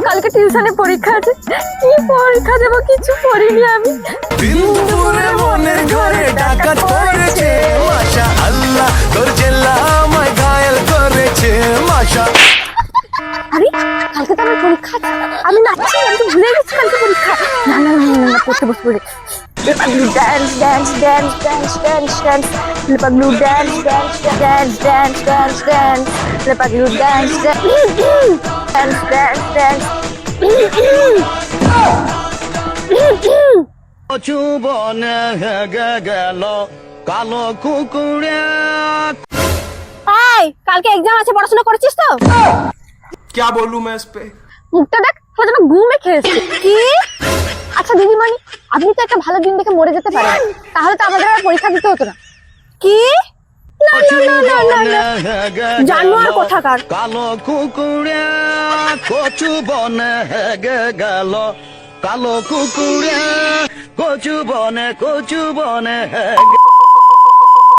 কালকে টিউশনে পরীক্ষা আছে, কি পরীক্ষা দেবো কিছু পড়িনি আমি। মনের ঘরে ডাকাত পড়েছে মাশাআল্লাহ, তোর জেল্লা আমায় ঘায়েল করেছে মাশা। আরে কালকে তো আমার পরীক্ষা আছে, আমি নাচছি, আমি তো ভুলে গেছি কালকে পরীক্ষা। না না না না না, পড়তে বসে পড়ে dance dance dance dance dance dance লেপাগলু dance dance dance dance dance dance লেপাগলু ডান্স ডান্স ডান্স ডান্স। চুবনে হেগে গেল কালো কুকুরে। এই কালকে এক্সাম আছে, পড়াশোনা করেছিস তো? क्या बोलूं मैं इस पे? মুখটা দেখ, তোর যেন ঘুমে খেয়েছে। কি? আচ্ছা দিদিমণি, আপনি তো একটা ভালো দিন দেখে মরে যেতে পারেন, তাহলে তো আমাদের আর পরীক্ষা দিতে হতো না। কি? না না না না না না, জানোয়ার কোথাকার। কালো কুকুরে কচু বনে হেগে গেল কালো কুকুরে কচু বনে হেগে